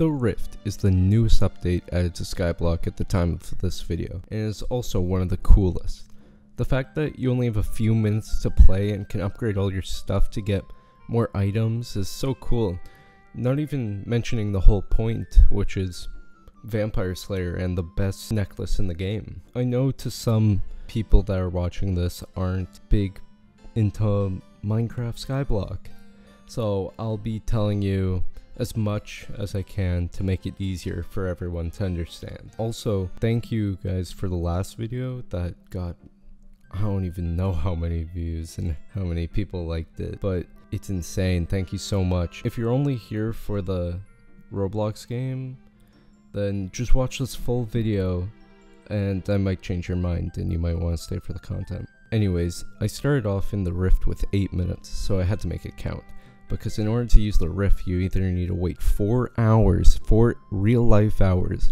The Rift is the newest update added to Skyblock at the time of this video, and is also one of the coolest. The fact that you only have a few minutes to play and can upgrade all your stuff to get more items is so cool, not even mentioning the whole point, which is Vampire Slayer and the best necklace in the game. I know to some people that are watching this aren't big into Minecraft Skyblock, so I'll be telling you as much as I can to make it easier for everyone to understand. Also, thank you guys for the last video that got, I don't even know how many views and how many people liked it, but it's insane. Thank you so much. If you're only here for the Roblox game, then just watch this full video and I might change your mind and you might want to stay for the content. Anyways, I started off in the Rift with 8 minutes, so I had to make it count. Because in order to use the Rift, you either need to wait 4 hours, 4 real life hours,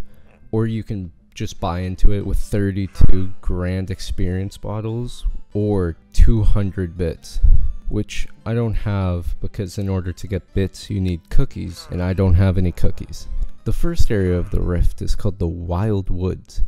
or you can just buy into it with 32 grand experience bottles or 200 bits, which I don't have because in order to get bits you need cookies, and I don't have any cookies. The first area of the Rift is called the Wild Woods,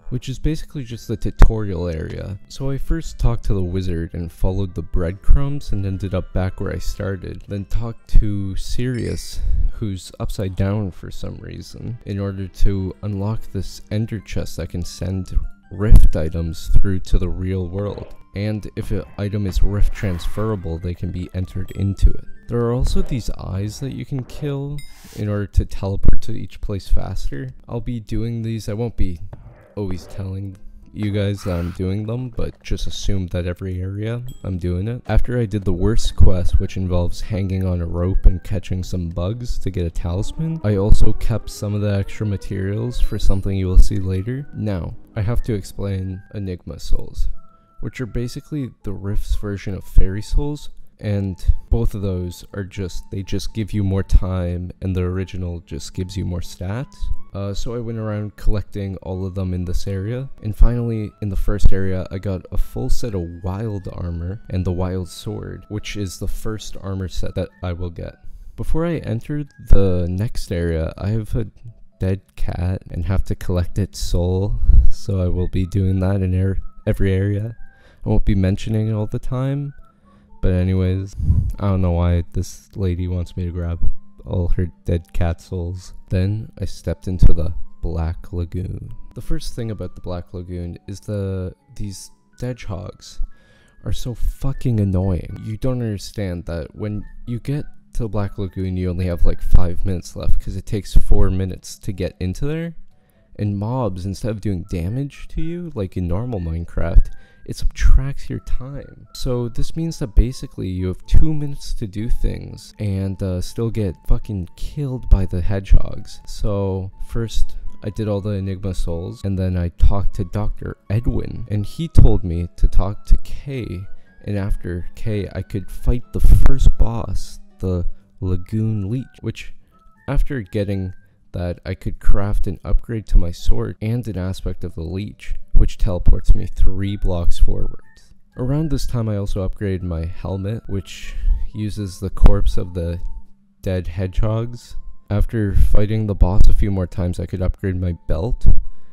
which is basically just the tutorial area. So I first talked to the wizard and followed the breadcrumbs and ended up back where I started. Then talked to Sirius, who's upside down for some reason, in order to unlock this ender chest that can send Rift items through to the real world. And if an item is Rift transferable, they can be entered into it. There are also these eyes that you can kill in order to teleport to each place faster. I'll be doing these, I won't be always telling you guys that I'm doing them, but just assume that every area I'm doing it. After I did the worst quest, which involves hanging on a rope and catching some bugs to get a talisman, I also kept some of the extra materials for something you will see later. Now, I have to explain Enigma Souls, which are basically the Rift's version of Fairy Souls, and both of those are they just give you more time, and the original just gives you more stats. So I went around collecting all of them in this area, and finally in the first area I got a full set of wild armor and the wild sword, which is the first armor set that I will get. Before I enter the next area, I have a dead cat and have to collect its soul, so I will be doing that in every area. I won't be mentioning it all the time, but anyways, I don't know why this lady wants me to grab all her dead cat souls. Then I stepped into the Black Lagoon. The first thing about the Black Lagoon is these hedgehogs are so fucking annoying. You don't understand that when you get to the Black Lagoon you only have like 5 minutes left because it takes 4 minutes to get into there, and mobs, instead of doing damage to you like in normal Minecraft, it subtracts your time. So this means that basically you have 2 minutes to do things and still get fucking killed by the hedgehogs. So first I did all the Enigma Souls, and then I talked to Dr. Edwin, and he told me to talk to Kay, and after Kay I could fight the first boss, the Lagoon Leech, which after getting that I could craft an upgrade to my sword and an aspect of the leech, which teleports me 3 blocks forwards. Around this time I also upgraded my helmet, which uses the corpse of the dead hedgehogs. After fighting the boss a few more times I could upgrade my belt,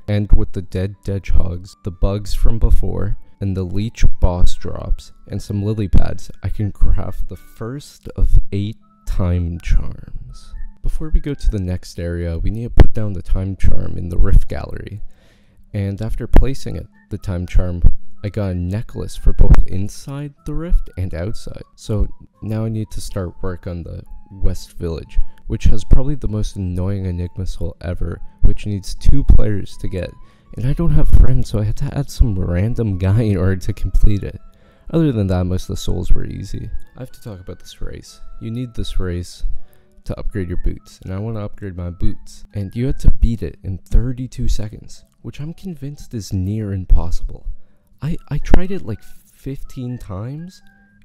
and with the dead hedgehogs, the bugs from before, and the leech boss drops, and some lily pads, I can craft the first of 8 time charms. Before we go to the next area, we need to put down the time charm in the Rift Gallery. And after placing it, the time charm, I got a necklace for both inside the Rift and outside. So now I need to start work on the West Village, which has probably the most annoying Enigma Soul ever, which needs 2 players to get. And I don't have friends, so I had to add some random guy in order to complete it. Other than that, most of the souls were easy. I have to talk about this race. You need this race to upgrade your boots, and I want to upgrade my boots, and you had to beat it in 32 seconds, which I'm convinced is near impossible. I tried it like 15 times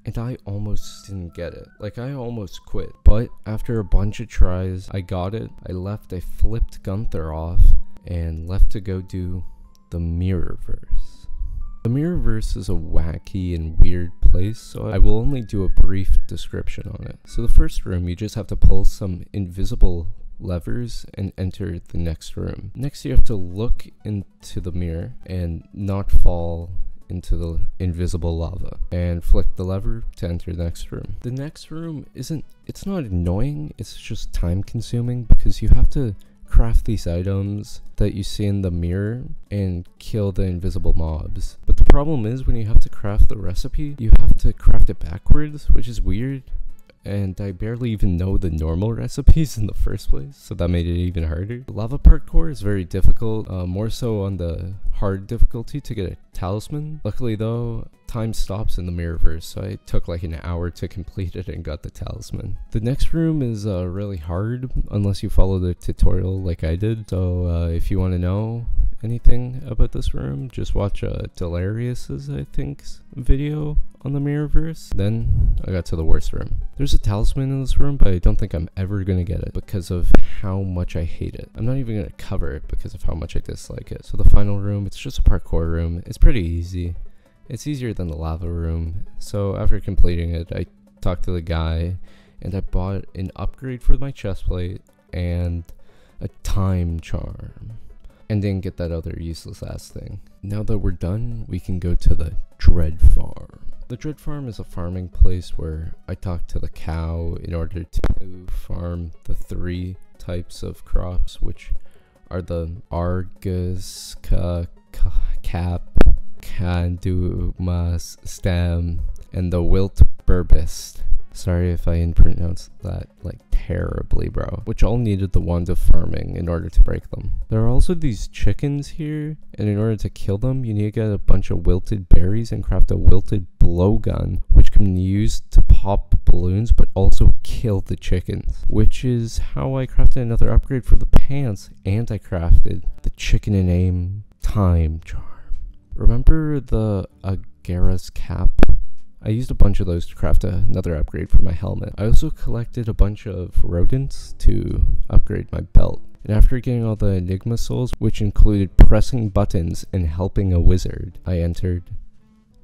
and I almost didn't get it. Like, I almost quit, but after a bunch of tries I got it. I flipped Gunther off and left to go do the Mirrorverse. The Mirrorverse is a wacky and weird place, so I will only do a brief description on it. So the first room, you just have to pull some invisible levers and enter the next room. Next, you have to look into the mirror and not fall into the invisible lava, and flick the lever to enter the next room. The next room it's not annoying, it's just time consuming because you have to craft these items that you see in the mirror and kill the invisible mobs. But the problem is when you have to craft the recipe, you have to craft it backwards, which is weird. And I barely even know the normal recipes in the first place, so that made it even harder. Lava parkour is very difficult, more so on the hard difficulty to get a talisman. Luckily though, time stops in the Mirrorverse, so it took like an hour to complete it and got the talisman. The next room is really hard unless you follow the tutorial like I did, so if you want to know anything about this room, just watch Delarius's, I think, video on the Mirrorverse. Then I got to the worst room. There's a talisman in this room, but I don't think I'm ever gonna get it because of how much I hate it. I'm not even gonna cover it because of how much I dislike it. So the final room, it's just a parkour room. It's pretty easy. It's easier than the lava room. So after completing it, I talked to the guy and I bought an upgrade for my chestplate and a time charm. And didn't get that other useless ass thing. Now that we're done, we can go to the Dread Farm. The Dread Farm is a farming place where I talk to the cow in order to farm the 3 types of crops, which are the Argus, Cap, Candumas stem, and the Wilt Burbist. Sorry if I pronounced that like terribly, bro. Which all needed the wand of farming in order to break them. There are also these chickens here, and in order to kill them, you need to get a bunch of wilted berries and craft a wilted blowgun, which can be used to pop balloons, but also kill the chickens. Which is how I crafted another upgrade for the pants, and I crafted the chicken and aim time charm. Remember the Agara's cap? I used a bunch of those to craft another upgrade for my helmet. I also collected a bunch of rodents to upgrade my belt. And after getting all the Enigma souls, which included pressing buttons and helping a wizard, I entered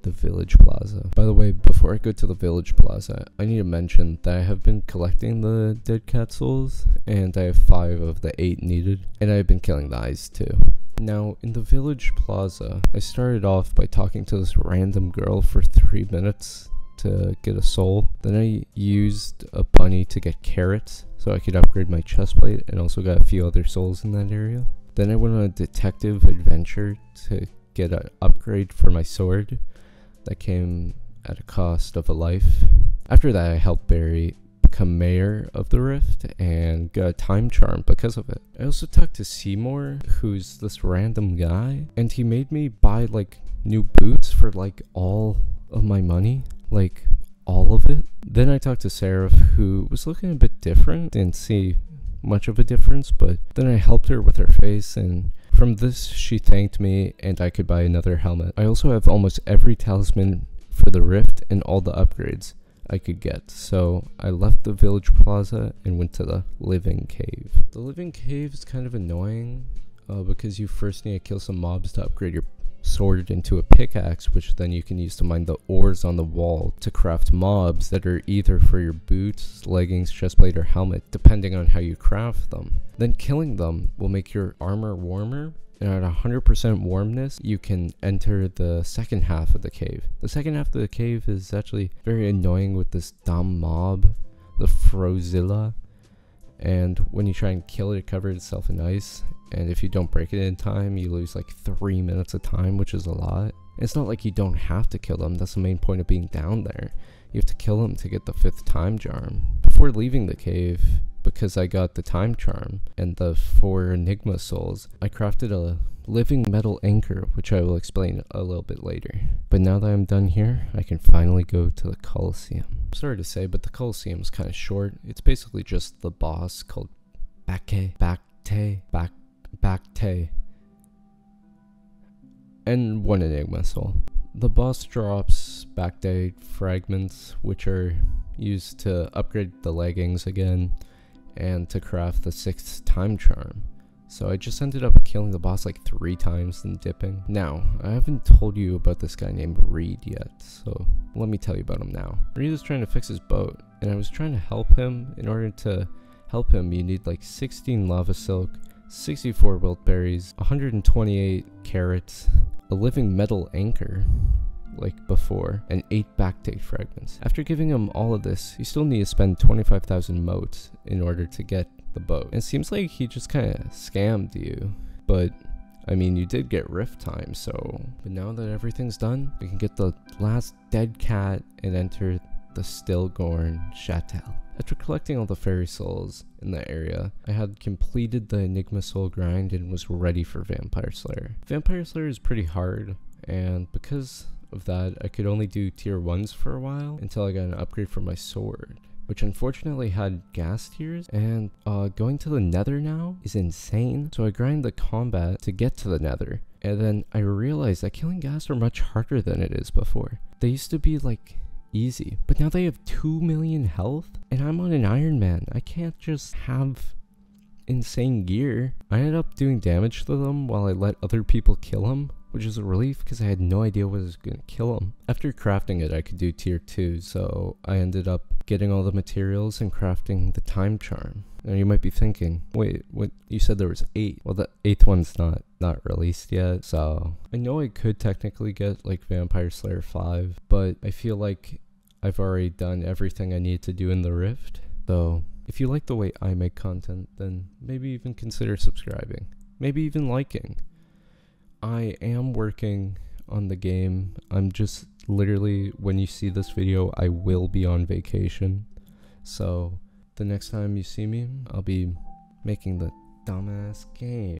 the village plaza. By the way, before I go to the village plaza, I need to mention that I have been collecting the dead cat souls, and I have 5 of the 8 needed, and I've been killing the eyes too. Now, in the village plaza, I started off by talking to this random girl for 3 minutes to get a soul. Then I used a bunny to get carrots so I could upgrade my chestplate, and also got a few other souls in that area. Then I went on a detective adventure to get an upgrade for my sword that came at a cost of a life. After that, I helped Barry become mayor of the Rift and got a time charm because of it. I also talked to Seymour, who's this random guy, and he made me buy like new boots for like all of my money, like all of it. Then I talked to Sarah, who was looking a bit different. Didn't see much of a difference, but then I helped her with her face, and from this she thanked me and I could buy another helmet. I also have almost every talisman for the Rift and all the upgrades I could get, so I left the village plaza and went to the living cave. The living cave is kind of annoying because you first need to kill some mobs to upgrade your sword into a pickaxe, which then you can use to mine the ores on the wall to craft mobs that are either for your boots, leggings, chestplate, or helmet, depending on how you craft them. Then killing them will make your armor warmer, and at 100% warmness, you can enter the second half of the cave. The second half of the cave is actually very annoying with this dumb mob, the Frozilla, and when you try and kill it, it covers itself in ice, and if you don't break it in time, you lose like 3 minutes of time, which is a lot. It's not like you don't have to kill them, that's the main point of being down there. You have to kill them to get the 5th time charm. Before leaving the cave, because I got the time charm and the 4 Enigma souls, I crafted a living metal anchor, which I will explain a little bit later. But now that I'm done here, I can finally go to the Colosseum. Sorry to say, but the Colosseum is kind of short. It's basically just the boss called Bacte, and 1 Enigma soul. The boss drops Bacte fragments, which are used to upgrade the leggings again, and to craft the 6th time charm. So I just ended up killing the boss like 3 times and dipping. Now, I haven't told you about this guy named Reed yet, so let me tell you about him now. Reed is trying to fix his boat, and I was trying to help him in order to help him, you need like 16 lava silk, 64 wilt berries, 128 carrots, a living metal anchor, like before, and 8 backdate fragments. After giving him all of this, you still need to spend 25,000 motes in order to get the boat. And it seems like he just kind of scammed you, but I mean, you did get rift time, so... But now that everything's done, we can get the last dead cat and enter the Stillgorn Chateau. After collecting all the fairy souls in the area, I had completed the Enigma Soul grind and was ready for Vampire Slayer. Vampire Slayer is pretty hard, and because of that, I could only do tier 1s for a while until I got an upgrade for my sword, which unfortunately had gas tiers, and going to the nether now is insane. So I grind the combat to get to the nether, and then I realized that killing gas are much harder than it is before. They used to be like easy, but now they have 2 million health, and I'm on an Iron Man. I can't just have insane gear. I ended up doing damage to them while I let other people kill them, which is a relief because I had no idea what was going to kill them. After crafting it, I could do tier 2, so I ended up getting all the materials and crafting the time charm. Now you might be thinking, wait, what? You said there was 8. Well, the 8th one's not released yet, so I know I could technically get like Vampire Slayer 5, but I feel like I've already done everything I need to do in the Rift. So if you like the way I make content, then maybe even consider subscribing, maybe even liking. I am working on the game. I'm just literally, when you see this video, I will be on vacation. So the next time you see me, I'll be making the dumbass game.